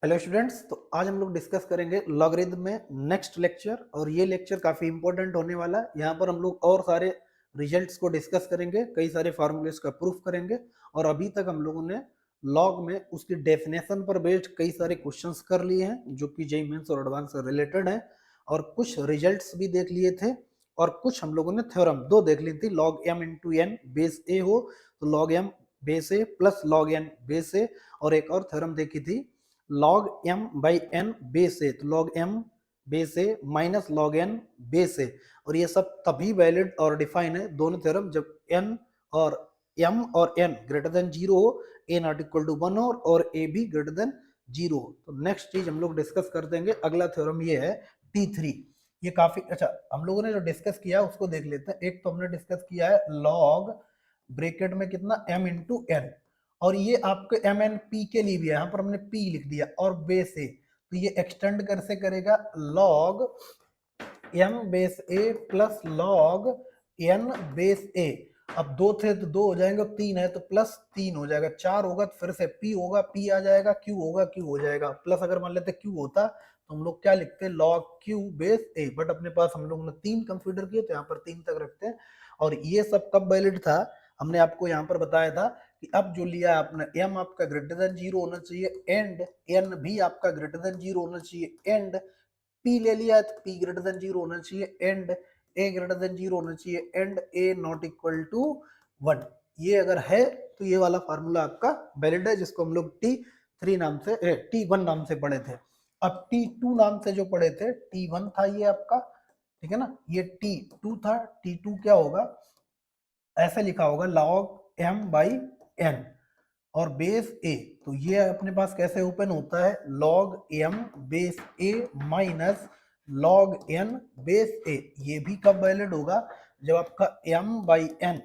Hello students, तो आज हम लोग डिस्कस करेंगे लॉगरिथम में नेक्स्ट लेक्चर। और ये लेक्चर काफ़ी इंपॉर्टेंट होने वाला है। यहाँ पर हम लोग और सारे रिजल्ट्स को डिस्कस करेंगे, कई सारे फार्मूलेस का प्रूफ करेंगे। और अभी तक हम लोगों ने लॉग में उसकी डेफिनेशन पर बेस्ड कई सारे क्वेश्चंस कर लिए हैं जो कि जेईई मेंस और एडवांस से रिलेटेड हैं। और कुछ रिजल्ट्स भी देख लिए थे, और कुछ हम लोगों ने थ्योरम दो देख ली थी। Log m into n base a हो तो log m base a plus log n base a, और एक और थ्योरम देखी थी log m by n base a, तो log m base a minus log n base a. और ये सब तभी वैलिड और डिफाइन है दोनों थ्योरम जब n और m और n ग्रेटर देन जीरो हो, a not equal to one हो और a भी ग्रेटर देन जीरो हो। तो नेक्स्ट चीज हम लोग डिस्कस कर देंगे। अगला थ्योरम ये है T3। ये काफी अच्छा, हम लोगों ने जो डिस्कस किया उसको देख लेते हैं। एक तो हमने डिस्कस किया है log ब्रेकेट में कितना m इंटू एन, और ये आपके एम एन पी के लिए भी है, यहाँ पर हमने पी लिख दिया, और बेस ए, तो ये एक्सटेंड कर से करेगा log m base a plus log n base ए। अब दो थे तो दो हो जाएंगे, तीन है तो प्लस तीन हो जाएगा, चार होगा तो फिर से पी होगा, पी आ जाएगा, क्यू होगा, क्यू हो जाएगा, प्लस अगर मान लेते क्यू होता तो हम लोग क्या लिखते log Q base A, but अपने पास हम लोग ने तीन कंसीडर किए तो यहाँ पर तीन तक रखते हैं। और ये सब कब वैलिड था, हमने आपको यहाँ पर बताया था कि अब जो लिया आपने m आपका ग्रेटर देन जीरो होना चाहिए एंड n भी आपका ग्रेटर देन जीरो होना चाहिए एंड p ले लिया तो p ग्रेटर देन जीरो होना चाहिए and a greater than zero होना चाहिए and a not equal to one. ये अगर है तो ये वाला फार्मूला आपका वैलिड है, जिसको हम लोग T3 नाम से T1 नाम से पढ़े थे। अब T2 नाम से जो पढ़े थे, T1 था ये आपका, ठीक है ना, ये T2 था। T2 क्या होगा, ऐसे लिखा होगा log m बाई एन और बेस ए, तो ये अपने पास कैसे ओपन होता है log m base a minus log n base a. ये भी कब वैलिड होगा, जब आपका m by n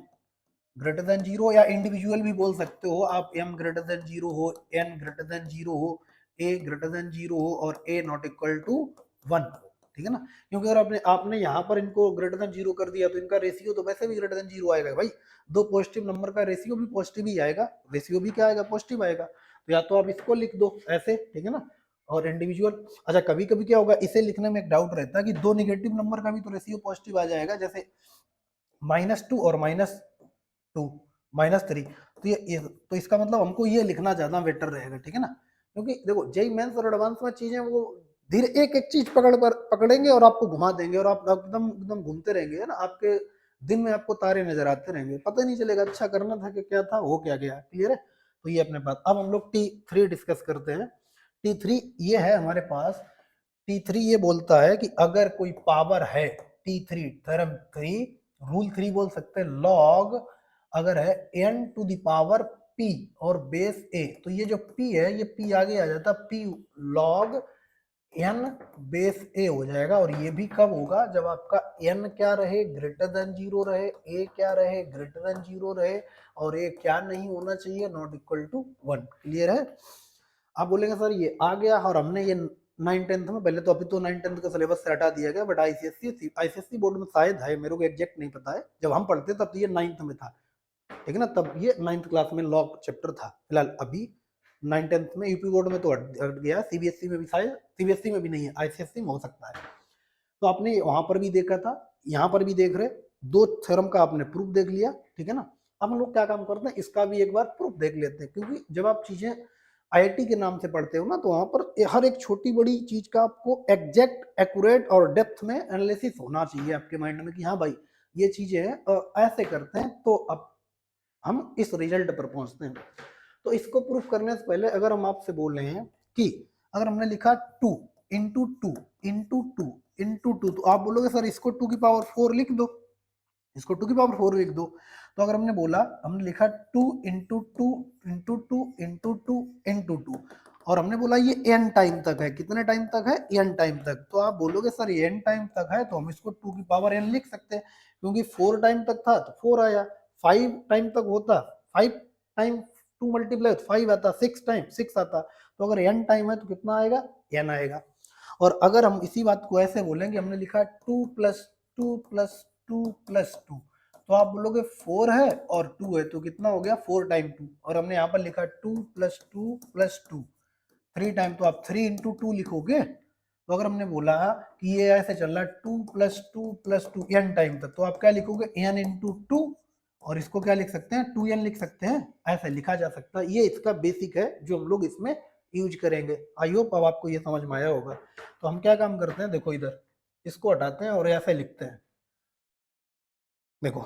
greater than zero, या इंडिविजुअल भी बोल सकते हो आप, m ग्रेटर देन जीरो हो, n ग्रेटर देन जीरो हो, a ग्रेटर देन जीरो हो और a not equal to one हो, ठीक है ना। क्योंकि अगर आपने आपने यहाँ पर इनको ग्रेटर देन जीरो कर दिया तो इनका रेशियो तो वैसे भी ग्रेटर देन जीरो आएगा भाई। दो पॉजिटिव नंबर का रेशियो भी पॉजिटिव ही आएगा, रेशियो भी क्या आएगा, पॉजिटिव आएगा। तो या तो आप इसको लिख दो ऐसे, ठीक है ना, और इंडिविजुअल। अच्छा, कभी कभी क्या होगा, इसे लिखने में एक डाउट रहता है कि दो निगेटिव नंबर का भी तो रेशियो पॉजिटिव आ जाएगा, जैसे -2 और -2 -3। तो ये तो इसका मतलब हमको ये लिखना ज्यादा बेटर रहेगा, ठीक है ना। क्योंकि देखो जेई मेंस और एडवांस में चीजें वो धीरे एक एक चीज पकड़ेंगे और आपको घुमा देंगे, और आप एकदम एकदम घूमते रहेंगे, है ना। आपके दिन में आपको तारे नजर आते रहेंगे, पता नहीं चलेगा अच्छा करना था कि क्या था, हो क्या गया। क्लियर है। तो ये अपने पास, अब हम लोग T3 डिस्कस करते हैं। T3 ये है हमारे पास। T3 ये बोलता है कि अगर कोई पावर है, T3 थ्योरम 3 रूल 3 बोल सकते हैं, लॉग अगर है n to the power p और बेस a, तो ये जो p है ये p आगे आ जाता p log n base a हो जाएगा। और ये भी कब होगा, जब आपका n क्या रहे, ग्रेटर देन जीरो रहे, a क्या रहे, ग्रेटर देन जीरो रहे, और a क्या नहीं होना चाहिए, not equal to one. Clear है। आप बोलेंगे सर ये आ गया और हमने ये 9th-10th में, पहले तो अभी तो 9th-10th का सिलेबस से हटा दिया गया, बट आईसीएससी बोर्ड में शायद है, मेरे को एग्जैक्ट नहीं पता है। जब हम पढ़ते तब तो ये 9th में था, ठीक है ना, तब ये 9th क्लास में लॉ चैप्टर था। फिलहाल अभी 9th-10th में यूपी बोर्ड में तो हट गया, सीबीएसई में भी, शायद सीबीएसई में भी नहीं है, आईसीएससी में हो सकता है। तो आपने वहां पर भी देखा था, यहाँ पर भी देख रहे, दो थ्योरम का आपने प्रूफ देख लिया, ठीक है ना। अब हम लोग क्या काम करते हैं, इसका भी एक बार प्रूफ देख लेते हैं, क्योंकि जब आप चीजें आईआईटी के नाम से पढ़ते हो ना, तो वहां पर हर एक छोटी बड़ी चीज का आपको एग्जैक्ट एक्यूरेट और डेप्थ में एनालिसिस होना चाहिए आपके माइंड में कि हाँ भाई ये चीजें ऐसे करते हैं, तो अब हम इस रिजल्ट पर पहुंचते हैं। तो इसको प्रूफ करने से पहले अगर हम आपसे बोल रहे हैं कि अगर हमने लिखा 2 into two into two into two, तो आप बोलोगे सर इसको 2 की पावर 4 लिख दो, इसको 2 की पावर 4 लिख दो। तो अगर हमने बोला, हमने लिखा 2 into two into two into two into two, और हमने बोला ये n टाइम तक है, कितने टाइम तक है, n टाइम तक, तो आप बोलोगे सर ये n टाइम तक है तो हम इसको 2 की पावर n लिख सकते हैं, क्योंकि 4 टाइम तक था तो 4 आया, 5 टाइम तक होता 5 टाइम 2 मल्टीप्लाई 5 आता, 6 टाइम 6 आता, तो अगर n टाइम है तो कितना आएगा, n आएगा। और अगर हम इसी बात को ऐसे बोलेंगे, हमने लिखा 2 प्लस 2 प्लस 2 प्लस 2, तो आप बोलोगे 4 है और 2 है तो कितना हो गया, 4 टाइम 2, और हमने यहाँ पर लिखा 2 प्लस 2 प्लस 2, 3 टाइम तो आप 3 इंटू 2 लिखोगे। तो अगर हमने बोला कि ये ऐसे चल रहा है 2 प्लस 2 प्लस 2 n टाइम तक, तो आप क्या लिखोगे n इंटू 2, और इसको क्या लिख सकते हैं 2n लिख सकते हैं, ऐसे लिखा जा सकता है। ये इसका बेसिक है जो हम लोग इसमें यूज करेंगे। आई होप अब आपको ये समझ में आया होगा। तो हम क्या काम करते हैं, देखो इधर इसको हटाते हैं और ऐसे लिखते हैं। देखो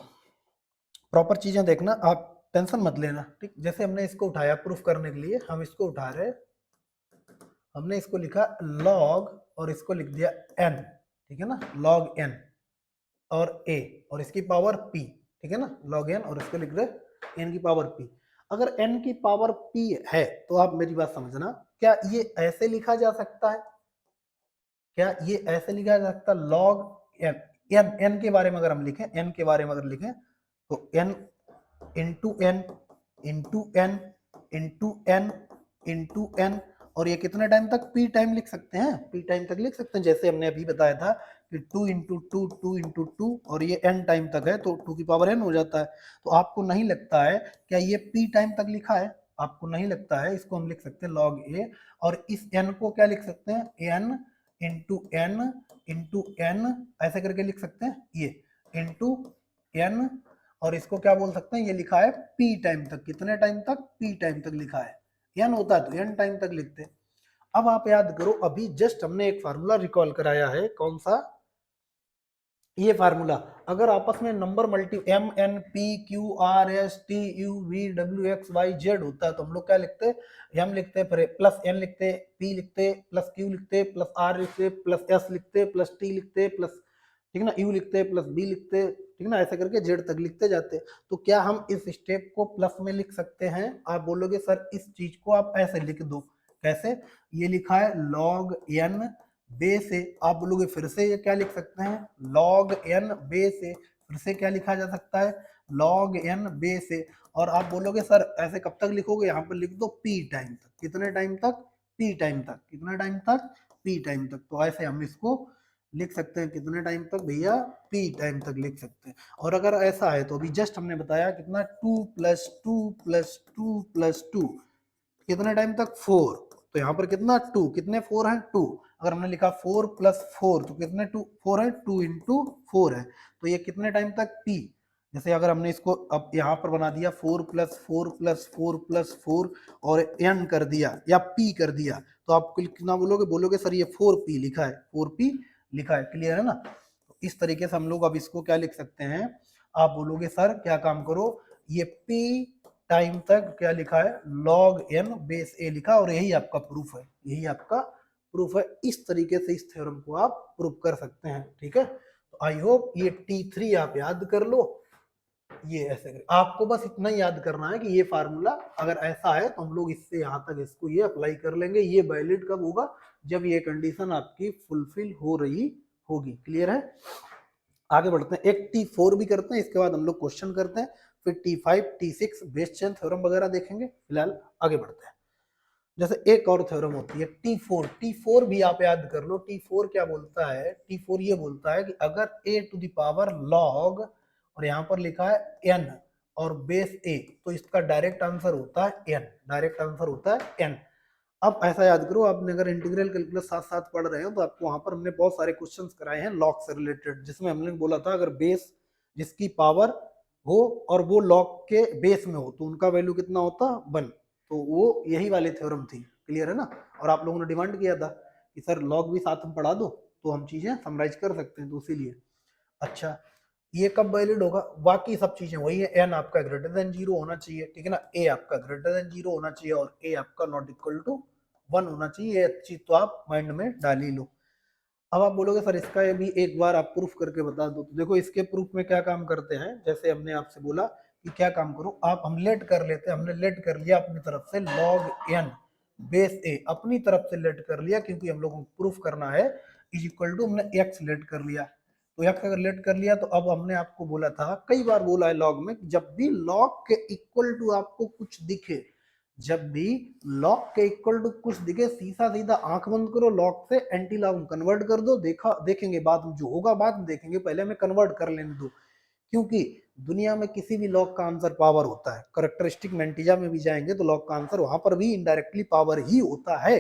प्रॉपर चीजें देखना, आप टेंशन मत लेना, ठीक। जैसे हमने इसको उठाया प्रूफ करने के लिए, हम इसको उठा रहे, हमने इसको लिखा log और इसको लिख दिया n, ठीक है ना, log n और a और इसकी पावर p, ठीक है ना, log n और इसको लिख रहे n की पावर p। अगर n की पावर p है तो आप मेरी बात समझना, क्या ये ऐसे लिखा जा सकता है, क्या ये ऐसे लिखा जा सकता है log n, n के बारे में अगर हम लिखें, n के बारे में अगर लिखें तो n into n into n into n into n, और ये कितने टाइम तक, p टाइम लिख सकते हैं, p टाइम तक लिख सकते हैं। जैसे हमने अभी बताया था कि 2 इंटू टू, 2 इंटू टू, और ये n टाइम तक है तो 2 की पावर n हो जाता है। तो आपको नहीं लगता है क्या ये p टाइम तक लिखा है, आपको नहीं लगता है, इसको हम लिख सकते हैं log a, और इस n को क्या लिख सकते हैं, n into n into n, ऐसे करके लिख सकते हैं, ये इंटू n, और इसको क्या बोल सकते हैं, ये लिखा है p टाइम तक, कितने टाइम तक, p टाइम तक लिखा है, n होता है तो n टाइम तक लिखते हैं। अब आप याद करो, अभी जस्ट हमने एक फार्मूला रिकॉल कराया है, कौन सा, ये फार्मूला। अगर आपस में number multi m n p q r s t u v w x y z होता है तो हम लोग क्या लिखते हैं, m लिखते हैं, प्लस n लिखते, p लिखते, प्लस q लिखते, प्लस r लिखते, प्लस s लिखते, प्लस t लिखते, प्लस, ठीक है ना, u लिखते, प्लस b लिखते, ठीक है ना, ऐसे करके z तक लिखते जाते। तो क्या हम इस स्टेप को प्लस में लिख सकते हैं, आप बोलोगे सर इस चीज को आप ऐसे लिख दो, कैसे, ये लिखा है log n बे से, आप बोलोगे फिर से ये क्या लिख सकते हैं, log n बे से, फिर से क्या लिखा जा सकता है, log n बे से, और आप बोलोगे सर ऐसे कब तक लिखोगे, यहाँ पर लिख दो p टाइम तक, कितने टाइम तक, p टाइम तक, कितने टाइम तक, p टाइम तक। तो ऐसे हम इसको लिख सकते हैं, कितने टाइम तक भैया, p टाइम तक लिख सकते हैं। और अगर ऐसा है तो अभी जस्ट हमने बताया कितना, 2 प्लस 2 प्लस 2 प्लस 2, कितने टाइम तक, 4, तो यहाँ पर कितना 2, कितने 4 है 2, अगर हमने लिखा 4 प्लस 4 तो कितने 2 4 है, 2 इंटू 4 है, तो ये कितने टाइम तक p। जैसे अगर हमने इसको अब यहाँ पर बना दिया 4 प्लस 4 प्लस 4 प्लस 4 और n कर दिया या p कर दिया, तो आप कितना बोलोगे, बोलोगे सर ये 4p लिखा है, 4p लिखा है, क्लियर है ना। तो इस तरीके से हम लोग अब इसको क्या लिख सकते हैं, आप बोलोगे सर क्या काम करो, ये p टाइम तक क्या लिखा है, log n बेस a लिखा, और यही आपका प्रूफ है, यही आपका प्रूफ है। इस तरीके से इस थ्योरम को आप प्रूफ कर सकते हैं, ठीक है। तो आई होप ये T3 आप याद कर लो, ये ऐसे कर, आपको बस इतना ही याद करना है कि ये फार्मूला अगर ऐसा है तो हम लोग इससे यहाँ तक इसको ये अप्लाई कर लेंगे। ये वैलिड कब होगा, जब ये कंडीशन आपकी फुलफिल हो रही होगी, क्लियर है। आगे बढ़ते हैं, एक T4 भी करते हैं, इसके बाद हम लोग क्वेश्चन करते हैं, फिर T5 T6 base chain theorem वगैरह देखेंगे। फिलहाल आगे बढ़ते हैं। जैसे एक और थ्योरम होती है T4, T4 भी आप याद कर लो। T4 क्या बोलता है, T4 ये बोलता है कि अगर a to the power log, और यहाँ पर लिखा है n और बेस a, तो इसका डायरेक्ट आंसर होता है n, डायरेक्ट आंसर होता है n। अब ऐसा याद करो, आपने अगर इंटीग्रल कैलकुलस साथ साथ पढ़ रहे हो तो आपको वहां पर हमने बहुत सारे क्वेश्चंस कराए हैं लॉग से रिलेटेड, जिसमें हमने बोला था अगर बेस जिसकी पावर हो और वो लॉग के बेस में हो तो उनका वैल्यू कितना होता, 1। तो वो यही वाली थ्योरम थी, क्लियर है ना। और आप लोगों ने डिमांड किया था कि सर लॉग भी साथ में पढ़ा दो तो हम चीजें समराइज कर सकते हैं, तो इसीलिए। अच्छा, ये कब वैलिड होगा, बाकी सब चीजें वही है, एन आपका ग्रेटर देन 0 होना चाहिए, ठीक है ना, ए आपका ग्रेटर देन 0 होना चाहिए, और ए आपका नॉट इक्वल टू 1 होना चाहिए। ये चीज तो आप माइंड में डाल ही लो। अब आप बोलोगे सर इसका ये भी एक बार आप प्रूफ करके बता दो, तो देखो इसके प्रूफ में क्या काम करते हैं, जैसे हमने आपसे बोला कि क्या काम करो, आप हम लेट कर लेते हैं, हमने लेट कर लिया अपनी तरफ से log n बेस a, अपनी तरफ से लेट कर लिया क्योंकि हम लोगों को प्रूफ करना है, इज इक्वल टू हमने x लेट कर लिया। तो x अगर लेट कर लिया तो अब हमने आपको बोला था, कई बार बोला है लॉग में, जब भी लॉग के इक्वल टू आपको कुछ दिखे, जब भी लॉग के इक्वल टू कुछ दिखे, सीधा सीधा आंख बंद करो, लॉग से एंटी लॉग कन्वर्ट कर दो, देखा देखेंगे बाद में जो होगा, बाद में देखेंगे, पहले हमें कन्वर्ट कर लेने दो। क्योंकि दुनिया में किसी भी लॉग का आंसर पावर होता है, करेक्टरिस्टिक मेंटिजा में भी जाएंगे तो लॉग का आंसर वहां पर भी इनडायरेक्टली पावर ही होता है।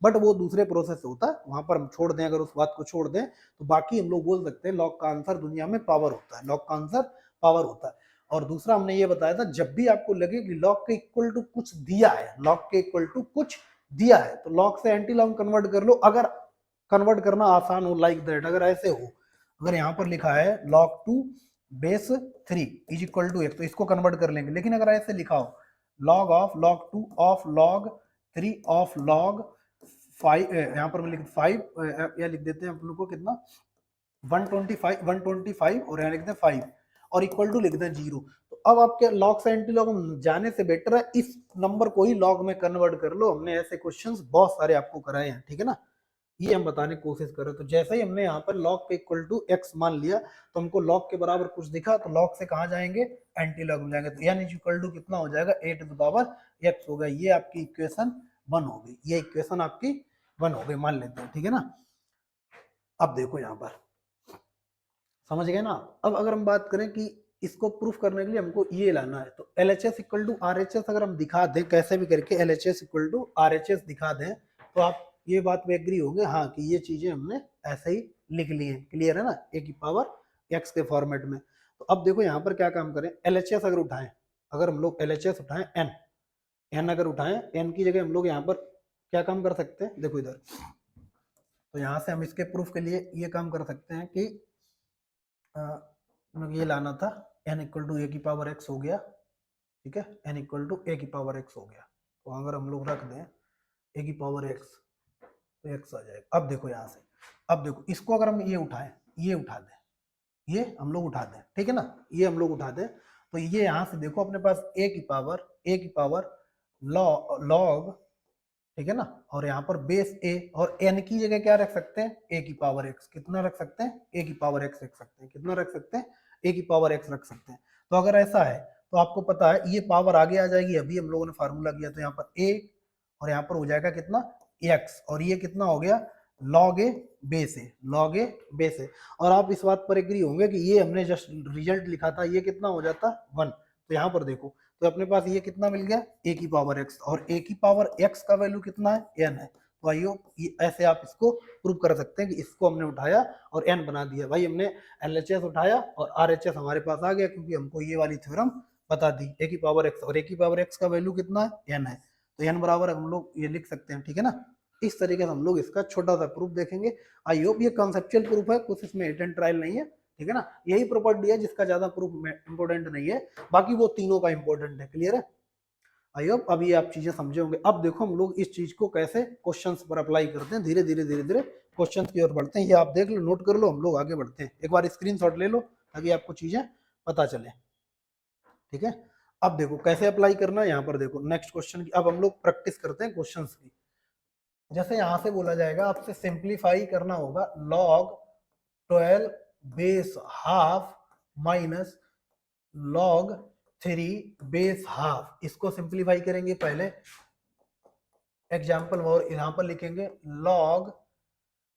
बट वो दूसरे प्रोसेस से होता है, वहां पर हम छोड़ दें, अगर उस बात को छोड़ दें तो बाकी हम लोग बोल सकते हैं लॉग का आंसर दुनिया में पावर होता है, लॉग का आंसर पावर होता है। और दूसरा हमने ये बताया था, जब भी आपको लगे कि लॉग के इक्वल टू कुछ दिया है, लॉग के इक्वल टू कुछ दिया है, तो लॉग से एंटी लॉग कन्वर्ट कर लो, अगर कन्वर्ट करना आसान हो, लाइक दैट, अगर ऐसे हो, अगर यहाँ पर लिखा है log 2 base 3 is equal to 1, तो इसको कन्वर्ट कर लेंगे। लेकिन अगर ऐसे लिखा हो log of log 2 of log 3 of log 5, यहाँ पर मैं लिख 5 या लिख देते हैं अपन को कितना 125 और यहाँ लिख दें 5 और इक्वल टू लिख दें 0। तो अब आपके लॉग से एंटी लॉग जाने से बेटर है इस नंबर को ही लॉग में कन्वर्ट कर लो। हमने ऐसे क्वेश्चंस बहुत सारे आपको कराए हैं, ठीक है ना, ये हम बताने की कोशिश करें। तो जैसे ही हमने यहाँ पर log के इक्वल टू x मान लिया, तो हमको log के बराबर कुछ दिखा, तो log से कहाँ जाएंगे, एंटी लॉग में जाएंगे, तो n इज इक्वल टू कितना हो जाएगा, a to the power x हो गया। ये आपकी इक्वेशन 1 हो गई, ये इक्वेशन आपकी 1 हो गई, मान लेते हैं, ठीक है ना। अब देखो यहाँ पर समझ गए ना। अब अगर हम बात करें कि इसको प्रूफ करने के लिए हमको ये लाना है, तो LHS इक्वल टू RHS अगर हम दिखा दें कैसे भी करके, LHS इक्वल टू RHS दिखा दें, तो आप ये बात पे एग्री होंगे हाँ कि ये चीजें हमने ऐसे ही लिख ली हैं, क्लियर है ना, a की पावर x के फॉर्मेट में। तो अब देखो यहाँ पर क्या काम करें, LHS अगर उठाएं, अगर हम लोग LHS उठाएं n अगर उठाएं, n की जगह हम लोग यहाँ पर क्या काम कर सकते हैं, देखो इधर, तो यहाँ से हम इसके प्रूफ के लिए ये काम कर सकते हैं कि ये लाना था n इक्वल टू ए की पावर x हो गया, ठीक है, n इक्वल टू ए की पावर x हो गया। तो अगर हम लोग रख दें ए की पावर x, तो x आ जाएगा। अब देखो यहाँ से, अब देखो इसको अगर हम ये उठाएं, ये उठा दें, ये हम लोग उठा दें, ठीक है ना, ये हम लोग उठा दें, तो ये यहाँ से देखो अपने पास a की पावर लॉग, ठीक है ना, और यहाँ पर बेस a, और n की जगह क्या रख सकते हैं, a की पावर x, कितना रख सकते हैं, a की पावर x रख सकते हैं, कितना रख सकते हैं, a की पावर x रख सकते हैं। तो अगर ऐसा है तो आपको पता है ये पावर आगे आ जाएगी, अभी हम लोगों ने फार्मूला किया, तो यहाँ पर a और यहाँ पर हो जाएगा कितना x, और ये कितना हो गया log a base a, log a base a। और आप इस बात पर एग्री होंगे कि ये हमने जस्ट रिजल्ट लिखा था, ये कितना हो जाता 1। तो यहाँ पर देखो, तो अपने पास ये कितना मिल गया a की पावर x, और a की पावर x का वैल्यू कितना है, n है। तो आइयो ऐसे आप इसको प्रूव कर सकते हैं कि इसको हमने उठाया और n बना दिया। भाई हमने LHS उठाया और RHS हमारे पास आ गया, क्योंकि हमको ये वाली थ्योरम बता दी, a की पावर x, और a की पावर x का वैल्यू कितना है, n है। तो n बराबर हम लोग ये लिख सकते हैं, ठीक है ना। इस तरीके से हम लोग इसका छोटा सा प्रूफ देखेंगे। आई होप ये कॉन्सेप्चुअल प्रूफ है, कुछ इसमें हिट एंड ट्रायल नहीं है, ठीक है ना। यही प्रॉपर्टी है जिसका ज्यादा प्रूफ इंपॉर्टेंट नहीं है, बाकी वो तीनों का इंपॉर्टेंट है, क्लियर है। आई होप अभी आप चीजें समझे होंगे। अब देखो हम लोग इस चीज को कैसे क्वेश्चंस पर अप्लाई करते हैं, धीरे धीरे क्वेश्चंस की ओर बढ़ते हैं। ये आप देख लो, नोट कर लो, हम लोग आगे बढ़ते हैं। एक बार स्क्रीनशॉट ले लो ताकि आपको चीजें पता चले, ठीक है। अब देखो कैसे अप्लाई करना है, यहाँ पर देखो नेक्स्ट क्वेश्चन की, अब हम लोग प्रैक्टिस करते हैं क्वेश्चंस की। जैसे यहाँ से बोला जाएगा आपसे सिंप्लीफाई करना होगा log 12 base half minus log 3 base half, इसको सिंप्लीफाई करेंगे पहले एग्जाम्पल, और यहाँ पर लिखेंगे log,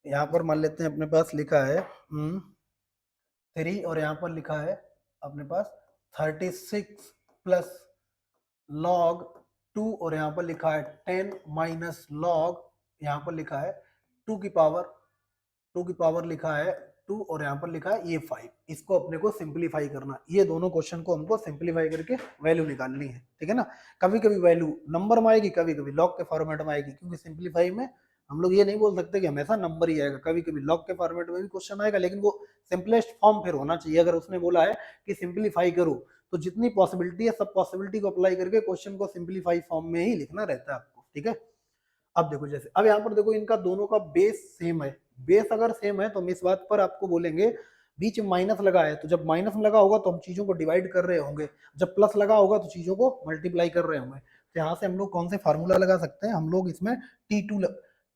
यहाँ पर मान लेते हैं अपने पास लिखा है 3, और यहाँ पर लिखा है अपने पास 36 प्लस log 2, और यहाँ पर लिखा है 10 माइनस log, यहाँ पर लिखा है 2 की पावर लिखा है 2, और यहाँ पर लिखा है ये 5। इसको अपने को सिंप्लीफाई करना, ये दोनों क्वेश्चन को हमको सिंप्लीफाई करके वैल्यू निकालनी है, ठीक है ना। कभी कभी वैल्यू नंबर में आएगी, कभी कभी लॉग के फॉर्मेट में आएगी, क्योंकि सिंप्लीफाई में हम लोग ये नहीं बोल सकते कि हमेशा नंबर ही आएगा, कभी कभी लॉग के फॉर्मेट में भी क्वेश्चन आएगा, लेकिन वो सिंपलेस्ट फॉर्म फिर होना चाहिए। अगर उसने बोला है कि सिंप्लीफाई करो, तो जितनी पॉसिबिलिटी है सब पॉसिबिलिटी को अप्लाई करके क्वेश्चन को सिंप्लीफाई फॉर्म में ही लिखना रहता है आपको, ठीक है। अब देखो जैसे, अब यहाँ पर देखो इनका दोनों का बेस सेम है, बेस अगर सेम है तो हम इस बात पर आपको बोलेंगे, बीच में माइनस लगा है, तो जब माइनस लगा होगा तो हम चीजों को डिवाइड कर रहे होंगे, जब प्लस लगा होगा तो चीजों को मल्टीप्लाई कर रहे होंगे। तो यहाँ से हम लोग कौन से फार्मूला लगा सकते हैं, हम लोग इसमें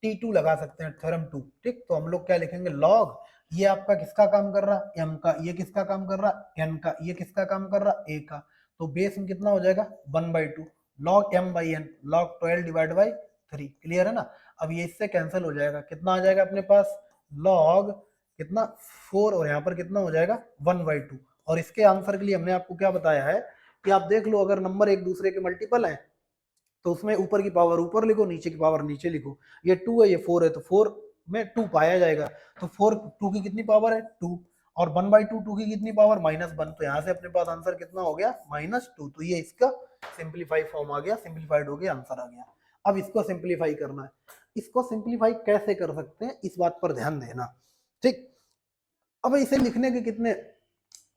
T2 लगा सकते हैं, थ्योरम 2, ठीक। तो हम लोग क्या लिखेंगे, लॉग, ये आपका किसका काम कर रहा है, m का, ये किसका काम कर रहा है, n का, ये किसका काम कर रहा है, a का, तो बेस में कितना हो जाएगा 1/2 log m/n, log 12 divide by 3, clear है ना। अब ये इससे कैंसिल हो जाएगा, कितना आ जाएगा अपने पास log कितना 4, और यहाँ पर कितना हो जाएगा 1/2। और इसके आंसर के लिए हमने आपको क्या बताया है कि आप देख लो, अगर नंबर एक दूसरे के मल्टीपल है तो उसमें ऊपर की पावर ऊपर लिखो, नीचे की पावर नीचे लिखो। ये 2 है, ये 4 है, तो 4 में 2 पाया जाएगा, तो 4 2 की कितनी पावर है 2, और 1/2 2 की कितनी पावर -1, तो यहाँ से अपने पास आंसर कितना हो गया -2। तो ये इसका सिंप्लीफाई फॉर्म आ गया, सिंप्लीफाइड हो गया, आंसर आ गया। अब इसको सिंप्लीफाई करना है। इसको सिंप्लीफाई कैसे कर सकते हैं, इस बात पर ध्यान देना, ठीक। अब इसे लिखने के कितने,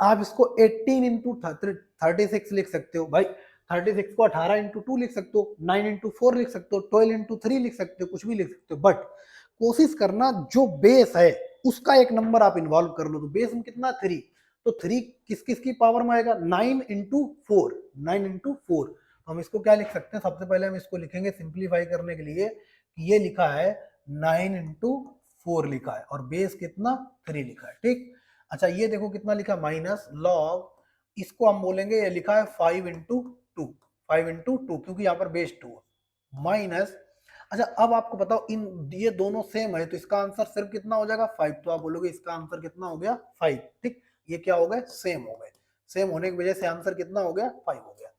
आप इसको 18 इंटू 36 लिख सकते हो भाई, 36 को 18 इंटू 2 लिख सकते हो, 9 इंटू 4 लिख सकते हो, 12 इंटू 3 लिख सकते हो, कुछ भी लिख सकते हो, बट कोशिश करना जो बेस है उसका एक नंबर आप इन्वॉल्व कर लो। तो बेस में कितना 3, तो 3 किस किस की पावर में आएगा 9 इंटू 4, 9 इंटू 4। तो हम इसको क्या लिख सकते हैं, सबसे पहले हम इसको लिखेंगे सिंप्लीफाई करने के लिए, ये लिखा है 9 इंटू 4 लिखा है, और बेस कितना 3 लिखा है, ठीक। अच्छा ये देखो कितना लिखा माइनस लॉग, इसको हम बोलेंगे, ये लिखा है 5 इंटू 2, 5 इंटू 2, क्योंकि यहाँ पर बेस 2 है, माइनस। अच्छा अब आपको बताओ, इन ये दोनों सेम है तो इसका आंसर सिर्फ कितना हो जाएगा 5, तो आप बोलोगे इसका आंसर कितना हो गया 5, ठीक। ये क्या हो गए, सेम हो गए, सेम होने की वजह से आंसर कितना हो गया 5 हो गया।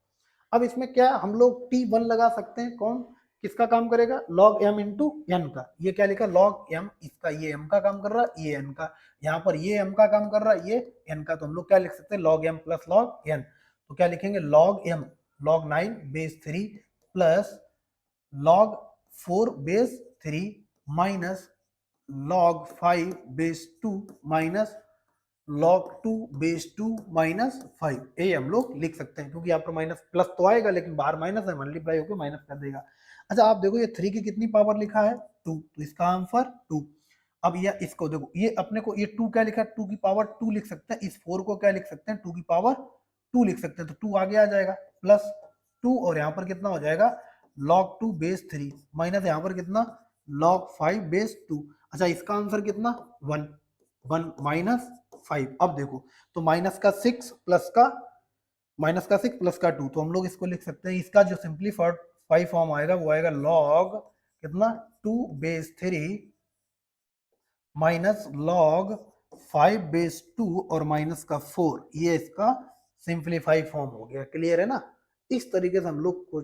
अब इसमें क्या हम लोग T1 लगा सकते हैं, कौन किसका काम करेगा, log m इंटू एन का, ये क्या लिखा log m, इसका ये m का काम कर रहा है, ये n का, यहाँ पर ये m का काम कर रहा है, ये n का, तो हम लोग क्या लिख सकते हैं log m plus log n, तो क्या लिखेंगे log m log 9 base 3 plus log 4 base 3 minus log 5 base 2 minus log 2 base 2 minus 5, ये हम लोग लिख सकते हैं, क्योंकि यहाँ पर माइनस प्लस तो आएगा लेकिन बाहर माइनस है, मल्टीप्लाई होकर माइनस कर देगा। अच्छा आप देखो ये 3 की कितनी पावर लिखा है 2, तो इसका आंसर 2। अब ये इसको देखो, ये अपने को ये 2 क्या लिखा है 2 की पावर 2 लिख सकते हैं, इस 4 को क्या लिख सकते हैं 2 की पावर 2 लिख सकते हैं, तो 2 आगे आ जाएगा प्लस 2, और यहाँ पर कितना हो जाएगा log 2 बेस 3 माइनस यहाँ पर कितना log 5 बेस 2। अच्छा इसका आंसर कितना 1, 1 माइनस 5। अब देखो तो माइनस का 6 प्लस का 2, तो हम लोग इसको लिख सकते हैं, इसका जो सिंपलीफाइड फॉर्म आएगा वो आएगा log कितना 2 बेस 3 माइनस log 5 बेस 2 और माइनस का 4, ये इसका सिंपलीफाई फॉर्म हो गया। क्लियर है ना, इस तरीके से हम लोग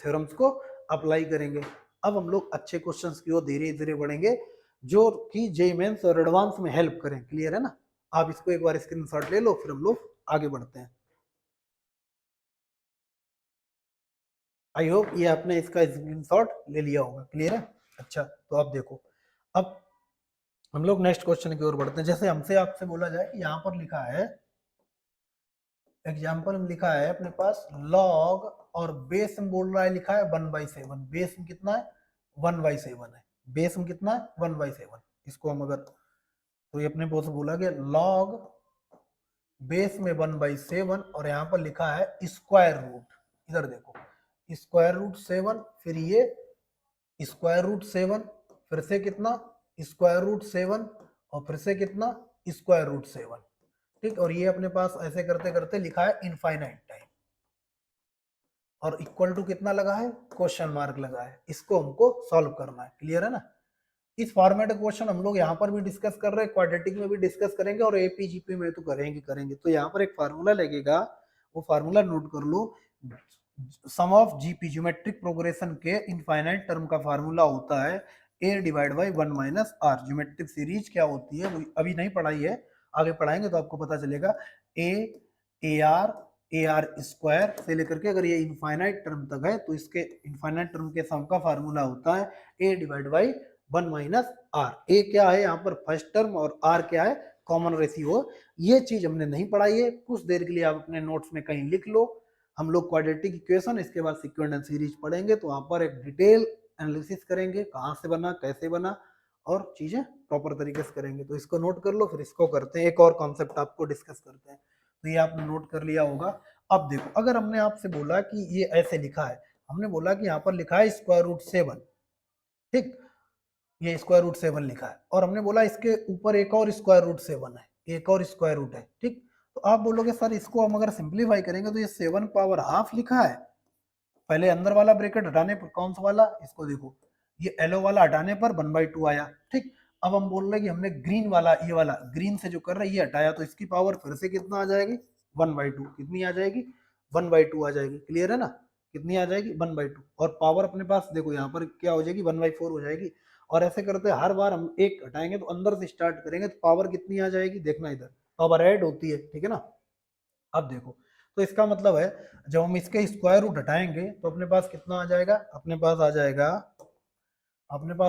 थ्योरम्स को अप्लाई करेंगे। अब हम लोग अच्छे क्वेश्चंस की ओर धीरे धीरे बढ़ेंगे, जो कि जेईई मेंस और एडवांस में हेल्प करें। क्लियर है ना, आप इसको एक बार स्क्रीनशॉट ले लो, फिर हम लोग आगे बढ़ते हैं। आई होप ये आपने इसका स्क्रीनशॉट ले लिया होगा। क्लियर है, अच्छा तो अब देखो, अब हम लोग नेक्स्ट क्वेश्चन की ओर बढ़ते हैं। जैसे हमसे आपसे बोला जाए कि यहाँ पर लिखा है एग्जाम्पल में लिखा है अपने पास लॉग, और बेस में बोल रहा है लिखा है 1/7, बेस में कितना है 1/7 है, बेस में कितना है 1/7। इसको हम अगर, तो ये अपने बोल से बोला गया लॉग बेस में 1/7, और यहाँ पर लिखा है स्क्वायर रूट, इधर देखो स्क्वायर रूट 7, फिर ये स्क्वायर रूट 7, फिर से कितना स्क्वायर रूट 7, और फिर से कितना स्क्वायर रूट 7, ठीक। और ये अपने पास ऐसे करते करते लिखा है इनफाइनाइट टाइम, और इक्वल टू कितना लगा है क्वेश्चन मार्क लगा है, इसको हमको सॉल्व करना है। क्लियर है ना, इस फॉर्मेट क्वेश्चन हम लोग यहाँ पर भी डिस्कस कर रहे हैं, क्वाड्रेटिक में भी डिस्कस करेंगे, और एपीजीपी में तो करेंगे। तो यहाँ पर एक फार्मूला लगेगा, वो फार्मूला नोट कर लो, sum of GP geometric progression के इनफाइनाइट टर्म का फार्मूला होता है a divide by 1 minus r. Geometric series क्या होती है वो अभी नहीं पढ़ाई है, आगे पढ़ाएंगे तो आपको पता चलेगा। ए आर स्क्वायर से लेकर के अगर ये इनफाइनाइट टर्म तक है, तो इसके इनफाइनाइट टर्म के सम का फार्मूला होता है a divide by 1 minus r. A क्या है यहाँ पर फर्स्ट टर्म, और आर क्या है कॉमन रेशियो। ये चीज हमने नहीं पढ़ाई है, कुछ देर के लिए आप अपने नोट्स में कहीं लिख लो। हम लोग क्वाड्रेटिक इक्वेशन, इसके बाद सिक्वेंट एंड सीरीज पढ़ेंगे, तो वहां पर एक डिटेल एनालिसिस करेंगे, कहाँ से बना कैसे बना, और चीजें प्रॉपर तरीके से करेंगे। तो इसको नोट कर लो, फिर इसको करते हैं, एक और कॉन्सेप्ट आपको डिस्कस करते हैं। तो ये आपने नोट कर लिया होगा। अब देखो, अगर हमने आपसे बोला कि ये ऐसे लिखा है, हमने बोला कि यहाँ पर लिखा है स्क्वायर रूट 7, ठीक, ये स्क्वायर रूट 7 लिखा है, और हमने बोला इसके ऊपर एक और स्क्वायर रूट 7 है, एक और स्क्वायर रूट है, ठीक। तो आप बोलोगे सर इसको हम अगर सिंप्लीफाई करेंगे तो ये 7 पावर हाफ लिखा है, पहले अंदर वाला ब्रैकेट हटाने पर कौन सा वाला, इसको देखो, ये एलो वाला हटाने पर 1/2 आया, ठीक। अब हम बोल रहे हैं कि हमने ग्रीन वाला, ये वाला ग्रीन से जो कर रहे हैं ये हटाया, तो इसकी पावर फिर से कितना आ जाएगी 1/2, कितनी आ जाएगी 1/2 आ जाएगी। क्लियर है ना, कितनी आ जाएगी 1/2, और पावर अपने पास देखो यहाँ पर क्या हो जाएगी 1/4 हो जाएगी। और ऐसे करते हर बार हम एक हटाएंगे तो अंदर से स्टार्ट करेंगे तो पावर कितनी आ जाएगी, देखना इधर पावर ऐड होती है, ठीक है ना। अब देखो, तो इसका मतलब है जब हम इसके स्क्वायर रूट हटाएंगे तो अपने पास कितना आ जाएगा, अपने पास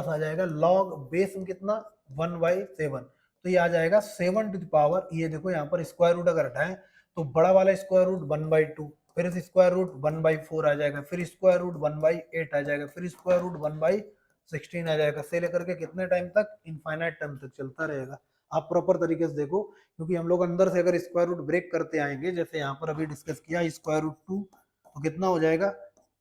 आ जाएगा लॉग बेस में कितना 1/7, तो ये आ जाएगा 7 टू द पावर, ये देखो यहाँ पर स्क्वायर रूट अगर हटाएं तो बड़ा वाला स्क्वायर रूट 1/2, फिर इस स्क्वायर रूट 1/4 आ जाएगा, फिर स्क्वायर रूट 1/8 आ जाएगा, फिर स्क्वायर रूट 1/16 आ जाएगा, से लेकर के कितने टाइम तक, इनफाइनाइट टाइम तक चलता रहेगा। आप प्रॉपर तरीके से देखो, क्योंकि हम लोग अंदर से अगर स्क्वायर रूट ब्रेक करते आएंगे, जैसे यहाँ पर अभी डिस्कस किया स्क्वायर रूट 2, तो कितना हो जाएगा,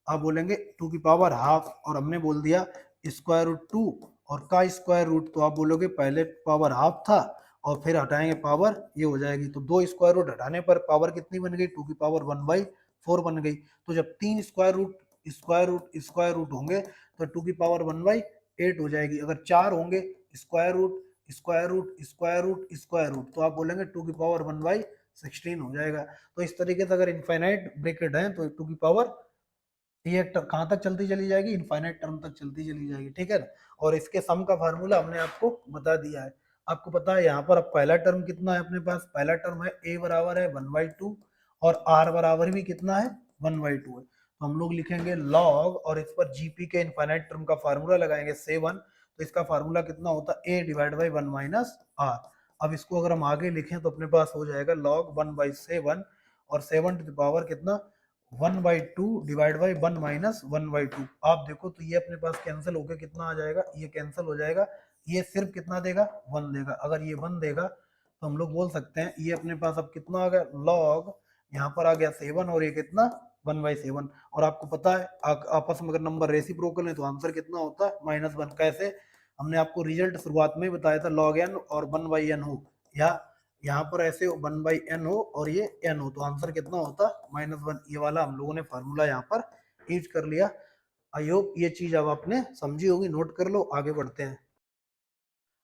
आप बोलेंगे 2 की पावर हाफ, और हमने बोल दिया स्क्वायर रूट 2 और का स्क्वायर रूट, तो आप बोलोगे पहले पावर हाफ था और फिर हटाएंगे पावर ये हो जाएगी, तो 2 स्क्वायर रूट हटाने पर पावर कितनी बन गई, 2 की पावर 1/4 बन गई। तो जब 3 स्क्वायर रूट होंगे तो 2 की पावर 1/8 हो जाएगी। अगर 4 होंगे square root square root square root square root, तो आप बोलेंगे 2 की पावर 1/16 हो जाएगा। तो इस तरीके से अगर इनफाइनाइट ब्रैकेट है तो 2 की पावर ये कहाँ तक चलती चली जाएगी, इनफाइनाइट टर्म तक चलती चली जाएगी, ठीक है ना। और इसके सम का फार्मूला हमने आपको बता दिया है। आपको पता है यहाँ पर अब पहला टर्म कितना है, अपने पास पहला टर्म है a बराबर है 1/2 और r बराबर भी कितना है 1/2 है, तो हम लोग लिखेंगे log और इस पर gp के इनफाइनाइट टर्म का फार्मूला लगाएंगे 7, तो इसका फार्मूला कितना होता है a divide by 1 minus r। अब इसको अगर हम आगे लिखें तो अपने पास हो जाएगा log 1/7 और 7 टू द पावर कितना 1/2 डिवाइड बाई 1 माइनस 1/2। आप देखो तो ये अपने पास कैंसिल होकर कितना आ जाएगा, ये कैंसिल हो जाएगा, ये सिर्फ कितना देगा 1 देगा। अगर ये 1 देगा तो हम लोग बोल सकते हैं ये अपने पास अब कितना आ गया लॉग, यहाँ पर आ गया 7 और ये कितना 1/7। और आपको पता है आपस में अगर नंबर रेसिप्रोकल है तो आंसर कितना होता है -1। कैसे, हमने आपको रिजल्ट शुरुआत में बताया था log n और 1/n हो, या यहाँ पर ऐसे 1/n हो और ये n हो, तो आंसर कितना होता -1। ये वाला हम लोगों ने फार्मूला यहाँ पर यूज कर लिया। आई होप ये चीज अब आपने समझी होगी, नोट कर लो, आगे बढ़ते हैं।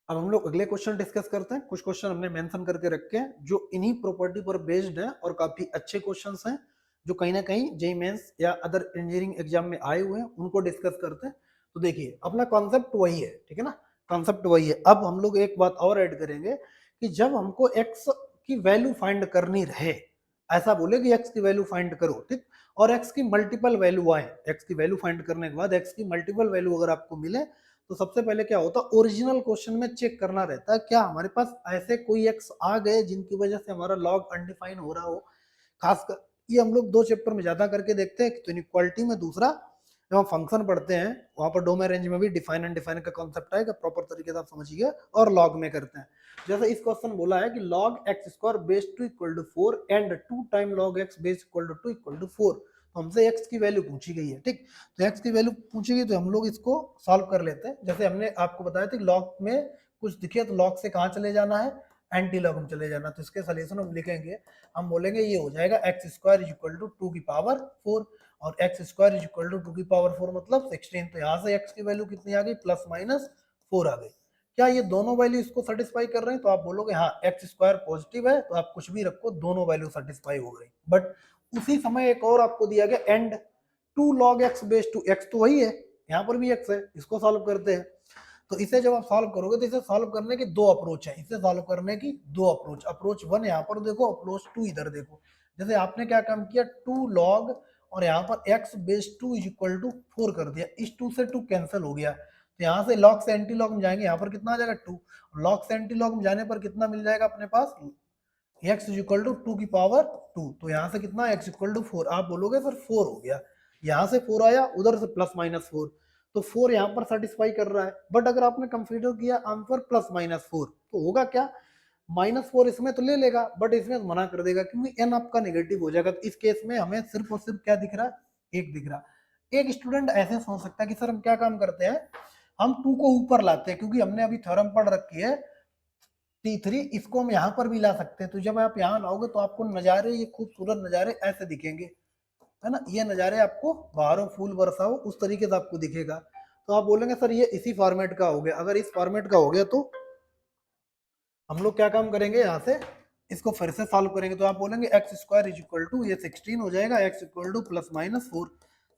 अब हम लोग अगले क्वेश्चन डिस्कस करते हैं। कुछ क्वेश्चन हमने मेंशन करके रखे हैं जो इन्हीं प्रॉपर्टी पर बेस्ड है और काफी अच्छे क्वेश्चंस हैं, जो कहीं ना कहीं जेई मेंस या अदर इंजीनियरिंग एग्जाम में आए हुए हैं, उनको डिस्कस करते हैं। तो देखिए अपना कॉन्सेप्ट वही है, ठीक है ना, कॉन्सेप्ट वही है। अब हम लोग एक बात और ऐड करेंगे कि जब हमको एक्स की वैल्यू फाइंड करनी रहे, ऐसा बोले कि एक्स की वैल्यू फाइंड करो, ठीक, और एक्स की मल्टीपल वैल्यू आए, एक्स की वैल्यू फाइंड करने के बाद एक्स की मल्टीपल वैल्यू अगर आपको मिले, तो सबसे पहले क्या होता है ओरिजिनल क्वेश्चन में चेक करना रहता है क्या हमारे पास ऐसे कोई एक्स आ गए जिनकी वजह से हमारा लॉग अनडिफाइन हो रहा हो। खासकर ये हम लोग 2 चैप्टर में ज्यादा करके देखते हैं, तो इनइक्वालिटी में, दूसरा जब हम फंक्शन पढ़ते हैं वहां पर डोमेन रेंज में भी डिफाइन एंड डिफाइन का कॉन्सेप्ट आएगा, प्रॉपर तरीके से आप समझिए, और लॉग में करते हैं। जैसे इस क्वेश्चन बोला है कि log x square base two equal to 4 and 2 time log x base equal to 2 equal to 4, तो हमसे x की वैल्यू पूछी गई है, ठीक। तो x की वैल्यू पूछी गई तो हम लोग इसको सॉल्व कर लेते हैं। जैसे हमने आपको बताया था log में कुछ दिखे तो log से कहाँ चले जाना है, एंटी लॉग में चले जाना, तो इसके सोल्यूशन हम लिखेंगे, हम बोलेंगे ये हो जाएगा x square is equal to 2 की पावर 4 और x square is equal to 2 की पावर 4 मतलब 16। तो यहाँ से एक्स की वैल्यू कितनी आ गई +-4 आ गई। क्या ये दोनों वैल्यू इसको सेटिस्फाई कर रहे हैं, तो आप बोलोगे हाँ एक्स स्क्वायर पॉजिटिव है, तो आप कुछ भी रखो दोनों वैल्यू सेटिस्फाई हो गई। बट उसी समय एक और आपको दिया गया and 2 log x base two x, तो वही है यहाँ पर भी x है, इसको सॉल्व करते हैं। तो इसे जब आप सॉल्व करोगे तो इसे सॉल्व करने की 2 अप्रोच है, इसे सॉल्व करने की 2 अप्रोच, अप्रोच 1 यहाँ पर देखो, अप्रोच 2 इधर देखो। जैसे आपने क्या काम किया 2 log और यहाँ पर x base 2 is equal to 4 कर दिया, इस 2 से 2 कैंसिल हो गया, तो यहाँ से log से एंटी लॉग में जाएंगे, यहाँ पर कितना आ जाएगा 2, log से एंटी लॉग में जाने पर कितना मिल जाएगा अपने पास x इज इक्वल टू 2 की पावर 2, तो यहाँ से कितना x इक्वल टू 4, आप बोलोगे सर 4 हो गया, यहाँ से 4 आया, उधर से +-4, तो 4 यहाँ पर सेटिस्फाई कर रहा है। बट अगर आपने कंसीडर किया आंसर +-4 तो होगा क्या, -4 इसमें तो ले लेगा बट इसमें तो मना कर देगा क्योंकि n आपका नेगेटिव हो जाएगा। तो इस केस में हमें सिर्फ और सिर्फ क्या दिख रहा है, 1 दिख रहा। एक स्टूडेंट ऐसे सोच सकता है कि सर हम क्या काम करते हैं, हम 2 को ऊपर लाते हैं, क्योंकि हमने अभी थ्योरम पढ़ रखी है T3, इसको हम यहाँ पर भी ला सकते हैं। तो जब आप यहाँ लाओगे तो आपको नज़ारे, ये खूबसूरत नज़ारे ऐसे दिखेंगे, है ना, ये नज़ारे आपको बाहरों फूल बरसाओ उस तरीके से आपको दिखेगा। तो आप बोलेंगे सर ये इसी फॉर्मेट का हो गया, अगर इस फॉर्मेट का हो गया तो हम लोग क्या काम करेंगे, यहाँ से इसको फिर से सॉल्व करेंगे। तो आप बोलेंगे x square is equal to, ये 16 हो जाएगा, एक्स इक्वल टू +-4,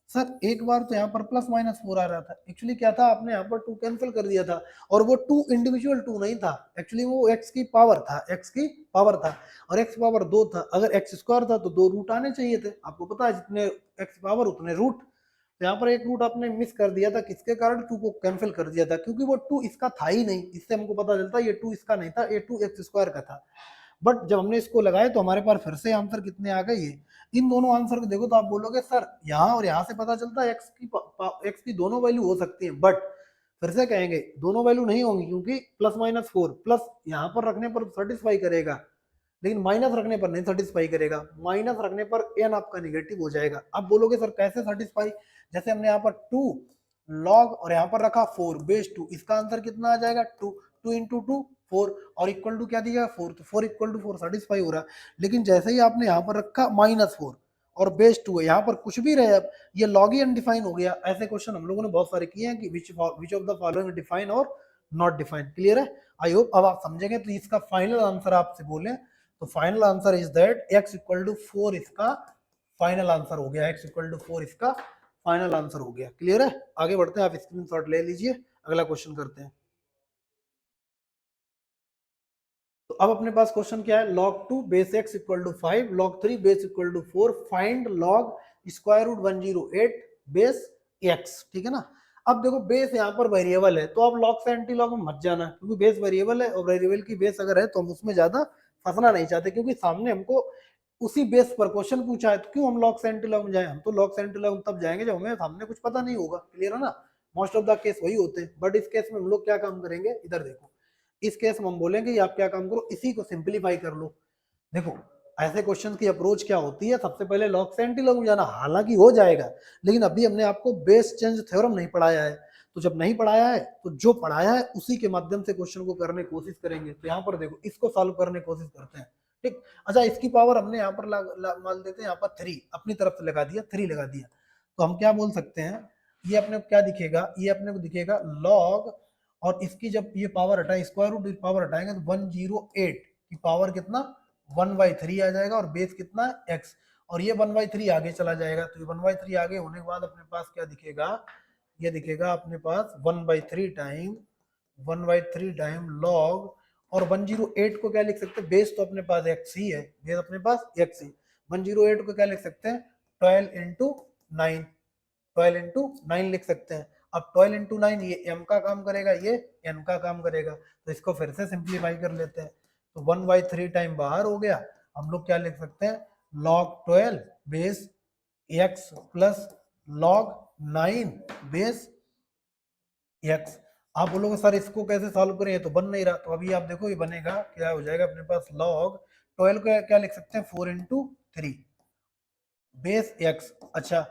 सर एक बार तो यहाँ पर प्लस माइनस 4 आ रहा था, एक्चुअली क्या था आपने यहाँ पर 2 कैंसिल कर दिया था, और वो 2 इंडिविजुअल 2 नहीं था, एक्चुअली वो x की पावर था, x की पावर था, और x पावर 2 था। अगर x स्क्वायर था तो 2 रूट आने चाहिए थे, आपको पता है जितने x पावर उतने रूट। तो यहाँ पर एक रूट आपने मिस कर दिया था, किसके कारण, 2 को कैंसिल कर दिया था, क्योंकि वो 2 इसका था ही नहीं। इससे हमको पता चलता है ये 2 इसका नहीं था, ये 2 एक्स स्क्वायर का था। बट जब हमने इसको लगाया तो हमारे पास फिर से आंसर कितने आ गए, ये। इन दोनों आंसर को देखो तो आप बोलोगे सर यहाँ और यहाँ से पता चलता है एक्स की दोनों वैल्यू हो सकती है, बट फिर से कहेंगे दोनों वैल्यू नहीं होंगी, क्योंकि प्लस माइनस 4 प्लस यहाँ पर रखने पर सेटिस्फाई करेगा, लेकिन माइनस रखने पर नहीं सेटिस्फाई करेगा। माइनस रखने पर एन आपका निगेटिव हो जाएगा। अब बोलोगे सर कैसे सेटिस्फाई, जैसे हमने यहाँ पर 2 लॉग और यहाँ पर रखा 4 बेस 2, इसका आंसर कितना आ जाएगा 2, 2 इंटू 2 4, और इक्वल टू क्या दिया 4, तो 4 इक्वल टू 4 सेटिस्फाई हो रहा है। लेकिन जैसे ही आपने यहाँ पर रखा -4 और बेस 2 है, यहाँ पर कुछ भी रहे, अब ये लॉग ही अनडिफाइन हो गया। ऐसे क्वेश्चन हम लोगों ने बहुत सारे किए हैं कि which of the following define और नॉट डिफाइन। क्लियर है, आई होप अब आप समझेंगे। तो इसका फाइनल आंसर आपसे बोले तो final answer is that x equal to 4 इसका फाइनल आंसर हो गया, x इक्वल टू 4 इसका फाइनल आंसर हो गया। क्लियर है, आगे बढ़ते हैं, आप स्क्रीनशॉट ले लीजिए, अगला क्वेश्चन करते हैं। तो अब अपने पास क्वेश्चन क्या है, log 2 base x equal to 5, log 3 base equal to 4, find log square root 108 base x। ठीक है ना। अब देखो बेस यहाँ पर वेरिएबल है, तो अब log से एंटी लॉग में मत जाना, क्योंकि बेस वेरिएबल है, और वेरिएबल की बेस अगर है तो हम उसमें ज्यादा फंसना नहीं चाहते, क्योंकि सामने हमको उसी बेस पर क्वेश्चन पूछा है, तो क्यों हम log से एंटी लॉग में जाए। हम तो log से एंटी लॉग तब जाएंगे जब हमें सामने कुछ पता नहीं होगा। क्लियर है ना, मोस्ट ऑफ द केस वही होते हैं। बट इस केस में हम लोग क्या काम करेंगे, इधर देखो, इस केस में हम बोलेंगे आप क्या काम करो, इसी को सिंपलीफाई कर लो। देखो ऐसे क्वेश्चन की अप्रोच क्या होती है, सबसे पहले लॉग से एंटी लॉग में जाना, हालांकि हो जाएगा, लेकिन अभी हमने आपको बेस चेंज थ्योरम नहीं पढ़ाया है। तो जब नहीं पढ़ाया है तो जो पढ़ाया है उसी के माध्यम से क्वेश्चन को करने की कोशिश करेंगे। तो यहाँ पर देखो इसको सॉल्व करने की कोशिश करते हैं। ठीक, अच्छा इसकी पावर हमने यहाँ पर मान देते हैं यहाँ पर 3 अपनी तरफ से लगा दिया, 3 लगा दिया, तो हम क्या बोल सकते हैं, ये अपने को क्या दिखेगा, ये अपने को दिखेगा लॉग, और इसकी जब ये पावर हटाए, स्क्वायर रूट पावर हटाएंगे तो 108 की पावर कितना 1/3 आ जाएगा, और बेस कितना x, और ये 1/3 आगे चला जाएगा। तो ये 1/3 आगे होने के बाद अपने पास क्या दिखेगा, ये दिखेगा अपने पास 1/3 टाइम लॉग, और 108 को क्या लिख सकते हैं, बेस तो अपने पास x ही है, बेस अपने पास x ही, 108 को क्या लिख सकते हैं 12 इंटू 9, 12 इंटू 9 लिख सकते हैं। अब 12 इंटू 9 ये m का काम करेगा, ये n का काम करेगा, तो इसको फिर से सिंप्लीफाई कर लेते हैं। तो 1/3 टाइम बाहर हो गया, हम लोग क्या लिख सकते हैं log 12 base x plus log 9 base x। आप बोलोगे सर इसको कैसे सॉल्व करें, तो बन नहीं रहा, तो अभी आप देखो ये बनेगा, क्या हो जाएगा अपने पास log 12 को क्या लिख सकते हैं 4 इंटू 3 बेस x, अच्छा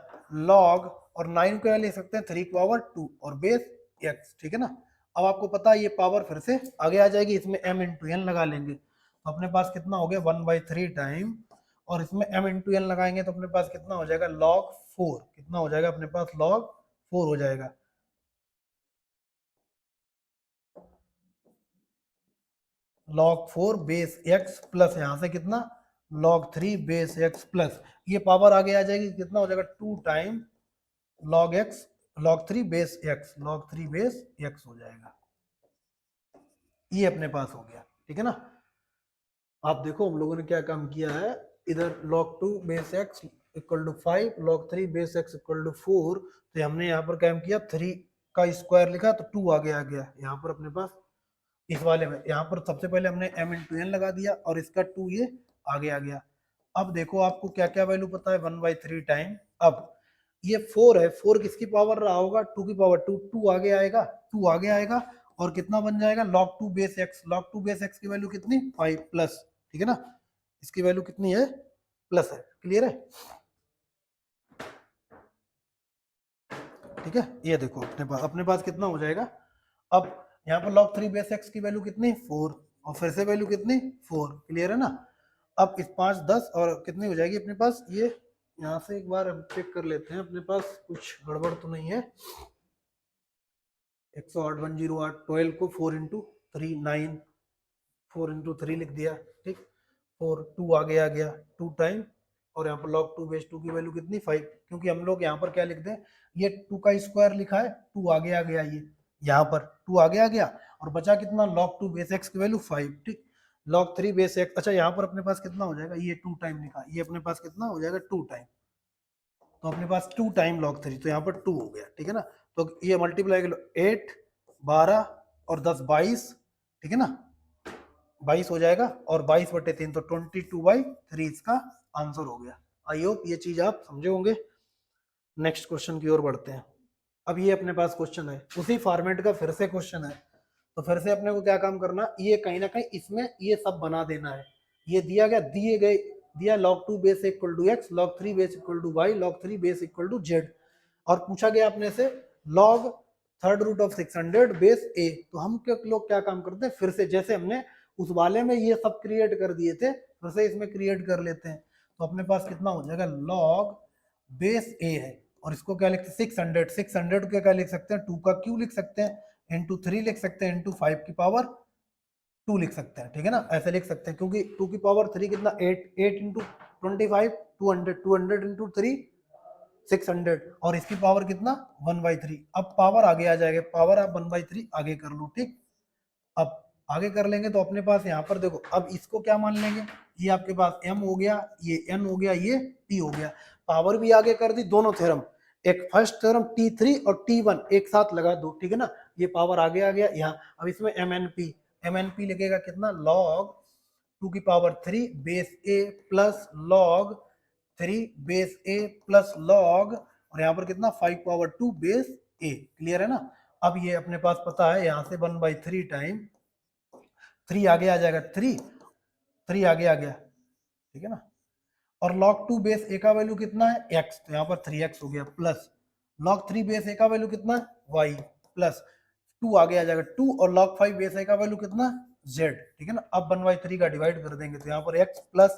log और 9 को क्या लिख सकते हैं 3 पावर 2 और बेस x। ठीक है ना, अब आपको पता है ये पावर फिर से आगे आ जाएगी, इसमें m इंटू एन लगा लेंगे, तो अपने पास कितना हो गया 1/3 टाइम, और इसमें m इंटू एन लगाएंगे तो अपने पास कितना हो जाएगा log 4, कितना हो जाएगा अपने पास log 4 हो जाएगा, log 4 बेस x प्लस यहाँ से कितना log 3 बेस x प्लस, ये पावर आगे आ जाएगी, कितना हो जाएगा 2 time log x, log 3 base x, log 3 base x हो जाएगा, ये अपने पास हो गया। ठीक है ना, आप देखो हम लोगों ने क्या काम किया है, इधर log 2 base x equal to 5, log 3 base x equal to 4, तो हमने यहाँ पर काम किया 3 का स्क्वायर लिखा तो 2 आगे आ गया यहाँ पर अपने पास, इस वाले में यहाँ पर सबसे पहले हमने m इंटू एन लगा दिया, और इसका 2 ये आगे आ गया। अब देखो आपको क्या क्या वैल्यू पता है 1/3 टाइम, अब ये 4 है, 4 किसकी पावर रहा होगा 2 की पावर 2, 2 आगे आएगा, 2 आगे आएगा, और कितना बन जाएगा log 2 base x, log 2 base x की वैल्यू कितनी 5 प्लस, ठीक है ना, इसकी वैल्यू कितनी है प्लस है। क्लियर है, ठीक है, ये देखो अपने पास कितना हो जाएगा, अब यहाँ पर log 3 बेस x की वैल्यू कितनी 4, और फिर से वैल्यू कितनी 4। क्लियर है ना, अब इस 5 10 और कितनी हो जाएगी अपने पास, ये यहाँ से एक बार हम चेक कर लेते हैं अपने पास कुछ गड़बड़ तो नहीं है, 108 108 12 को 4 इंटू 3 9, 4 इंटू 3 लिख दिया, ठीक, 4 2 आगे आ गया 2 टाइम, और यहाँ पर log 2 बेस 2 की वैल्यू कितनी 5, क्योंकि हम लोग यहाँ पर क्या लिखते हैं, ये 2 का स्क्वायर लिखा है, 2 आगे आ गया, ये यहाँ पर 2 आगे आ गया और बचा कितना log 2 बेस x की वैल्यू 5, ठीक। log 3 बेस x, अच्छा यहाँ पर अपने पास कितना हो जाएगा, ये 2 टाइम लिखा, ये अपने पास कितना हो जाएगा 2 टाइम, तो अपने पास 2 टाइम log 3, तो यहाँ पर 2 हो गया, ठीक है ना। तो ये मल्टीप्लाई 8 12 और 10 22, ठीक है ना, 22 हो जाएगा और 22/3 तो 22/3 इसका आंसर हो गया। आई होप ये चीज आप समझे होंगे। नेक्स्ट क्वेश्चन की ओर बढ़ते हैं। अब ये अपने पास क्वेश्चन है, उसी फॉर्मेट का फिर से क्वेश्चन है, तो फिर से अपने को क्या काम करना, ये कहीं ना कहीं इसमें ये सब बना देना है। ये दिया गया, दिए गए, दिया log 2 base equal to x, log 3 base equal to y, log 3 base equal to z, और पूछा गया अपने से log third root of 600 base a। तो हम लोग क्या काम करते हैं, फिर से जैसे हमने उस वाले में ये सब क्रिएट कर दिए थे, फिर से इसमें क्रिएट कर लेते हैं। तो अपने पास कितना हो जाएगा, log बेस a है और इसको क्या लिखते हैं 600, 600 को क्या लिख सकते हैं, 2 का क्यूब लिख सकते हैं, इंटू 3 लिख सकते हैं, इंटू 5 की पावर 2 लिख सकते हैं, ठीक है ना, ऐसे लिख सकते हैं, क्योंकि 2 की पावर 3 कितना 8, 8 इंटू 25 200, 200 इंटू 3 600 और इसकी पावर कितना 1/3। अब पावर आगे आ जाएगा, पावर आप 1/3 आगे कर लो, ठीक। अब आगे कर लेंगे तो अपने पास यहाँ पर देखो, अब इसको क्या मान लेंगे, ये आपके पास m हो गया, ये n हो गया, ये t हो गया, पावर भी आगे कर दी, दोनों थ्योरम, एक फर्स्ट थ्योरम t3 और t1 एक साथ लगा दो, ठीक है ना, ये पावर आगे आ गया यहाँ। अब इसमें mnp लिखेगा कितना, log 2 की power 3 base a plus log 3 base a plus log, और यहाँ पर कितना 5 पावर 2 बेस a, क्लियर है ना। अब ये अपने पास पता है, यहाँ से 1/3 टाइम 3 आगे आ जाएगा, 3 आगे आ गया, ठीक है ना, और log 2 बेस a का वैल्यू कितना है x, तो यहाँ पर 3x हो गया, प्लस log 3 बेस a का वैल्यू कितना है y, प्लस 2 आगे आ जाएगा 2, और log 5 बेस a का वैल्यू कितना z, ठीक है ना। अब 1/3 का डिवाइड कर देंगे तो यहाँ पर x plus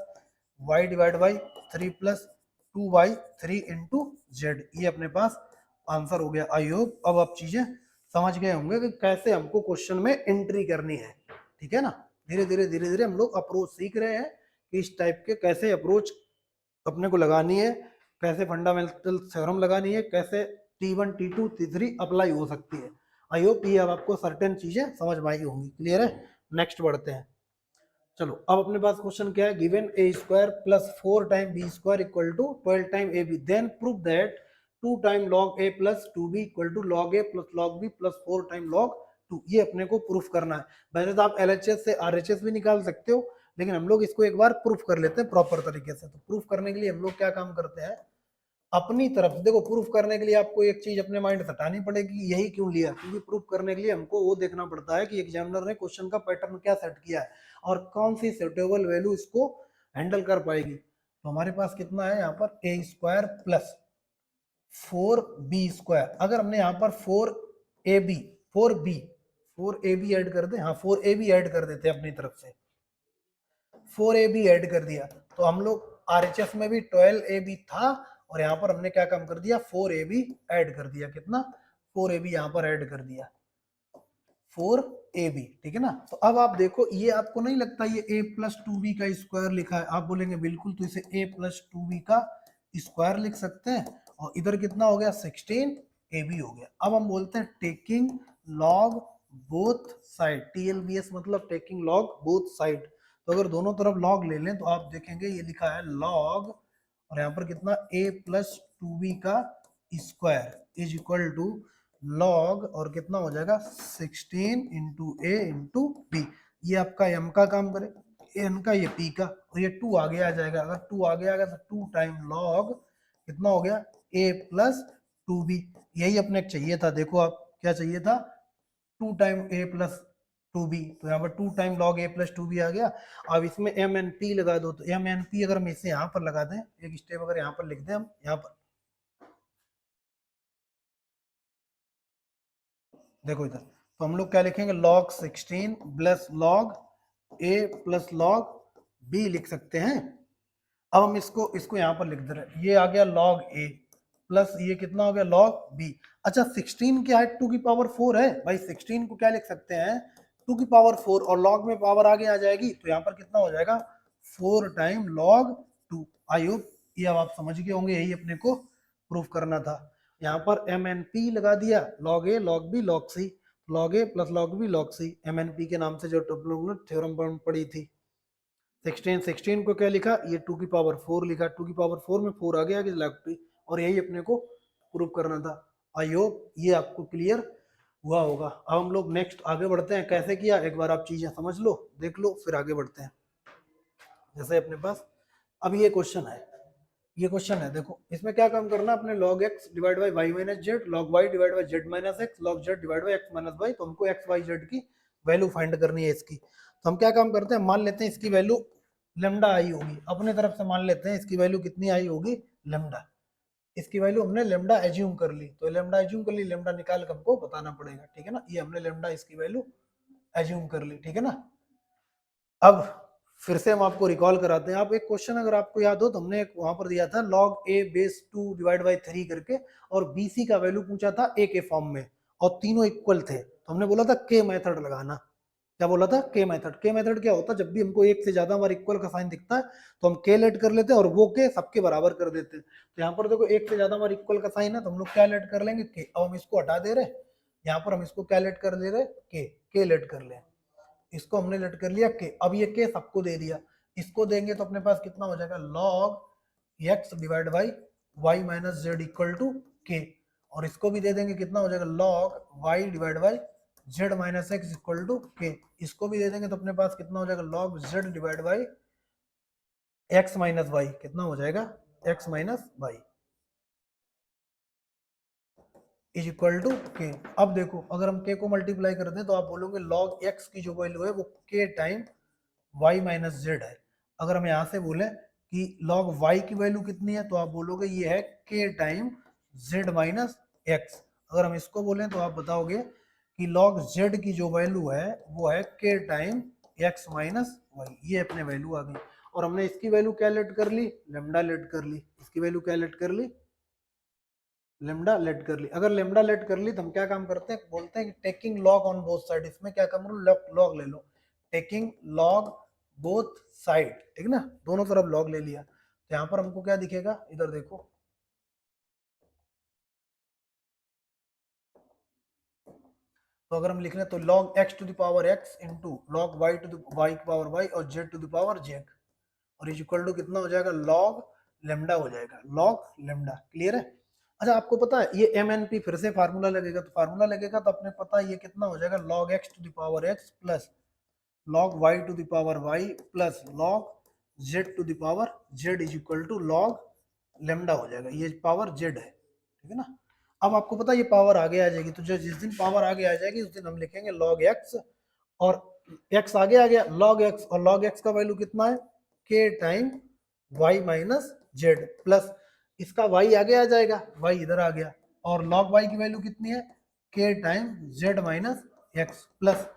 y divide by 3 plus 2/3 into z, ये अपने पास आंसर हो गया। आई होप अब आप चीजें समझ गए होंगे कि कैसे हमको क्वेश्चन में एंट्री करनी है, ठीक है ना। धीरे धीरे हम लोग अप्रोच सीख रहे हैं कि इस टाइप के कैसे अप्रोच अपने को लगानी है, कैसे फंडामेंटल थ्योरम लगानी है, कैसे T1 T2 T3 अप्लाई हो सकती है। आई होप ये अब आपको सर्टेन चीजें समझ में आई होंगी, क्लियर है। नेक्स्ट बढ़ते हैं। चलो अब अपने पास क्वेश्चन क्या है, given a square plus 4 time b square equal to 12 time ab, then prove that 2 time log a plus 2b equal to log a plus log b plus 4 time log 2। ये अपने को प्रूफ करना है। वैसे तो आप LHS से RHS भी निकाल सकते हो, लेकिन हम लोग इसको एक बार प्रूफ कर लेते हैं प्रॉपर तरीके से। तो प्रूफ करने के लिए हम लोग क्या काम करते हैं, अपनी तरफ से देखो, प्रूफ करने के लिए आपको एक चीज अपने माइंड से हटानी पड़ेगी, यही क्यों लिया, क्योंकि प्रूफ करने के लिए हमको वो देखना पड़ता है कि एग्जामिनर ने क्वेश्चन का पैटर्न क्या सेट किया है और कौन सी सुटेबल वैल्यू इसको हैंडल कर पाएगी। तो हमारे पास कितना है यहाँ पर a square plus 4b square, अगर हमने यहाँ पर 4ab ऐड कर दे, हाँ 4ab ऐड कर देते अपनी तरफ से, 4ab ऐड कर दिया तो हम लोग RHS में भी 12ab था और यहाँ पर हमने क्या काम कर दिया 4ab ऐड कर दिया, कितना 4ab यहाँ पर ऐड कर दिया 4ab, ठीक है ना। तो अब आप देखो, ये आपको नहीं लगता ये a प्लस 2b का स्क्वायर लिखा है, आप बोलेंगे बिल्कुल, तो इसे a प्लस 2b का स्क्वायर लिख सकते हैं और इधर कितना हो गया 16ab हो गया। अब हम बोलते हैं taking log both side, TLBS मतलब टेकिंग लॉग बोथ साइड। तो अगर दोनों तरफ लॉग ले लें तो आप देखेंगे ये लिखा है लॉग, और यहाँ पर कितना a प्लस 2b का square is equal to log, और कितना हो जाएगा 16 इंटू a इंटू b। ये आपका m का काम करे, n का, ये p का, और ये 2 आगे आ जाएगा। अगर 2 आगे आ गया तो 2 टाइम लॉग कितना हो गया a प्लस 2b। यही अपने चाहिए था, देखो आप क्या चाहिए था 2 टाइम a प्लस 2b, तो यहाँ पर 2 time log a plus 2b आ गया। अब इसमें m n p लगा दो, तो m n p अगर हम इसे यहाँ पर लगा दें, एक स्टेप अगर यहाँ पर लिख दें हम, यहाँ पर देखो इधर, तो हम लोग क्या लिखेंगे log 16 plus log a plus log b लिख सकते हैं। अब हम इसको यहाँ पर लिख दे रहे हैं, ये आ गया log a प्लस ये कितना हो गया log b। अच्छा 16 क्या है 2 की पावर 4 है भाई, 16 को क्या लिख सकते हैं 2 की पावर 4, और log में पावर आगे आ जाएगी तो यहाँ पर कितना हो जाएगा 4 टाइम log 2। आई होप ये अब आप समझ गए होंगे, यही अपने को प्रूफ करना था। यहाँ पर एम एन पी लगा दिया, लॉग ए log B log c, log ए plus log B log c, M N P के नाम से जो लोग ने थ्योरम पढ़ी थी। 16 को क्या लिखा, ये 2 की पावर 4 लिखा, 2 की पावर 4 में 4 आगे आगे लेफ्ट, और यही अपने को प्रूव करना था। आई होप ये आपको क्लियर हुआ होगा। अब हम लोग नेक्स्ट आगे बढ़ते हैं, कैसे किया एक बार आप चीजें समझ लो, देख लो, फिर आगे बढ़ते हैं। जैसे अपने पास अब ये क्वेश्चन है, ये क्वेश्चन है, देखो इसमें क्या काम करना है अपने, log x divide by y minus z, log y divide by z minus x, log z divide by x minus y. तो हमको एक्स वाई जेड की वैल्यू फाइंड करनी है इसकी। तो हम क्या काम करते हैं, मान लेते हैं इसकी वैल्यू लेमडा आई होगी, अपने तरफ से मान लेते हैं इसकी वैल्यू कितनी आई होगी, लेमडा। इसकी वैल्यू हमने लेमडा एज्यूम कर ली, तो लेमडा एज्यूम कर ली, लेमडा निकाल कर हमको बताना पड़ेगा, ठीक है ना। ये हमने लेमडा इसकी वैल्यू एज्यूम कर ली, ठीक है ना। अब फिर से हम आपको रिकॉल कराते हैं। आप एक क्वेश्चन अगर आपको याद हो तो हमने एक वहां पर दिया था log a base 2 divide by 3 करके, और bc का वैल्यू पूछा था a के फॉर्म में, और तीनों इक्वल थे, तो हमने बोला था k मेथड लगाना। क्या बोला था, k मेथड। k मेथड क्या होता है, जब भी हमको एक से ज्यादा बार इक्वल का साइन दिखता है तो हम k लेट कर लेते हैं और वो k सबके बराबर कर देते हैं। तो यहाँ पर देखो एक से ज्यादा बार इक्वल का साइन है तो हम लोग क्या लेट कर लेंगे, k। अब हम इसको हटा दे रहे, यहाँ पर हम इसको क्या लेट कर दे रहे, k लेट कर ले, इसको हमने लेट कर लिया के। अब ये के सबको दे दिया, इसको देंगे तो अपने पास कितना हो जाएगा, log x divide by y minus z equal to k, और इसको भी दे देंगे, कितना हो जाएगा, log y divide by z minus x equal to k. इसको भी दे देंगे तो अपने पास कितना हो जाएगा, log z divide by x minus y, कितना हो जाएगा, x minus y is equal to k. अब देखो अगर हम के को मल्टीप्लाई करते हैं तो आप बोलोगे log x की जो वैल्यू है वो के टाइम y माइनस जेड है। अगर हम यहाँ से बोले कि log y की वैल्यू कितनी है तो आप बोलोगे ये है k time z minus x. अगर हम इसको बोलें तो आप बताओगे कि log z की जो वैल्यू है वो है k time x minus y. ये अपने वैल्यू आ गई, और हमने इसकी वैल्यू क्या लेट कर ली, लेमडा लेट कर ली। इसकी वैल्यू क्या लेट कर ली, लेमडा लेट कर ली। अगर लेमडा लेट कर ली तो हम क्या काम करते हैं, बोलते हैं कि taking log on both side. इसमें क्या काम करो, लॉग ले लो, टेकिंग लॉग बोथ साइड, ठीक ना, दोनों तरफ लॉग ले लिया। तो यहाँ पर हमको क्या दिखेगा, इधर देखो, तो अगर हम लिख लें तो log x to the power x into log y to the y की पावर y और z to the power z, और इज इक्वल टू कितना हो जाएगा, log लेमडा हो जाएगा, log लेमडा। क्लियर है। अच्छा आपको पता है ये MNP फिर से फार्मूला लगेगा, तो फार्मूला लगेगा तो अपने पता है ये कितना हो जाएगा, log x to the power x plus log y to the power y plus log z to the power z is equal to log lambda हो जाएगा। ये पावर z है, ठीक है ना। अब आपको पता है ये पावर आगे आ जाएगी, तो जो जिस दिन पावर आगे आ जाएगी उस दिन हम लिखेंगे log x, और x आगे आ गया log x, और log x का वैल्यू कितना है, k time y minus Z, plus इसका y आगे आ जाएगा, y इधर आ गया, और log y की वैल्यू कितनी है, k time z minus x, plus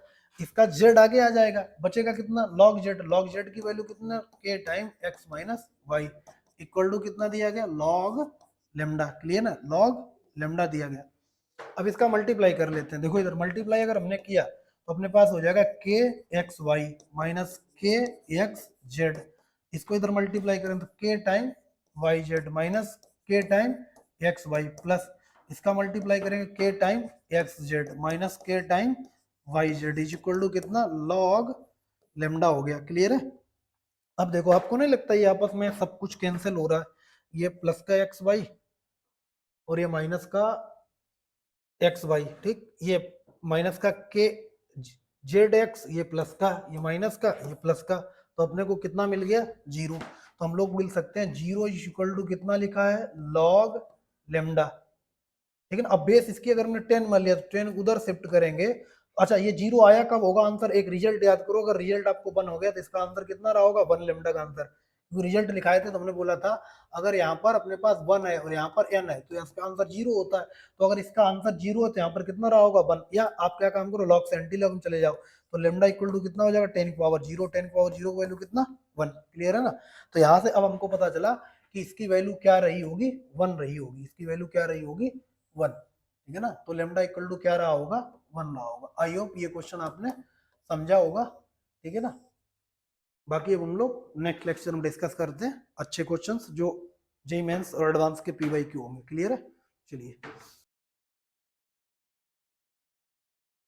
इसका z आगे आ जाएगा, बचेगा कितना, log z की वैल्यू कितना, k time x minus y equal to कितना दिया गया, log लेमडा। क्लियर ना, log लेमडा दिया गया। अब इसका मल्टीप्लाई कर लेते हैं, देखो इधर मल्टीप्लाई अगर हमने किया तो अपने पास हो जाएगा k x y minus k x z. इसको इधर मल्टीप्लाई करें तो k time y z minus k time x y, plus इसका मल्टीप्लाई करेंगे k time x z minus k time y z is equal to कितना, log lambda हो गया। Clear है। अब देखो आपको नहीं लगता ये आपस में सब कुछ कैंसिल हो रहा है, ये प्लस का एक्स वाई और ये माइनस का एक्स वाई, ठीक, ये माइनस का के जेड एक्स, ये प्लस का, ये माइनस का, ये प्लस का, तो अपने को कितना मिल गया, जीरो। तो हम लोग मिल सकते हैं जीरो इज इक्वल टू कितना लिखा है, लॉग लेमडा। लेकिन अब बेस इसकी अगर हमने 10 मान लिया तो 10 उधर शिफ्ट करेंगे। अच्छा ये जीरो आया कब होगा आंसर, एक रिजल्ट याद करो, अगर रिजल्ट आपको 1 हो गया तो इसका आंसर कितना रहा होगा, 1 लेमडा का आंसर। रिजल्ट लिखाए थे तो हमने बोला था अगर यहाँ पर अपने पास 1 है और यहाँ पर n है तो इसका आंसर जीरो होता है। तो अगर इसका आंसर जीरो है तो यहाँ पर कितना रहा होगा, 1। या आप क्या काम करो, लॉग से एंटी लॉग में चले जाओ, तो लेमडा इक्वल टू कितना हो जाएगा, 10 की पावर जीरो, 10 की पावर जीरो की वैल्यू कितना, 1। क्लियर है ना। तो यहाँ से अब हमको पता चला कि इसकी वैल्यू क्या रही होगी, 1 रही होगी, इसकी वैल्यू क्या रही होगी, 1। ठीक है ना। तो लेमडा इक्वल टू क्या रहा होगा, 1 रहा होगा। आई होप ये क्वेश्चन आपने समझा होगा, ठीक है ना। बाकी अब हम लोग नेक्स्ट लेक्चर में डिस्कस करते हैं अच्छे क्वेश्चंस जो जेईई मेंस और एडवांस के पीवाईक्यू होंगे। क्लियर है? चलिए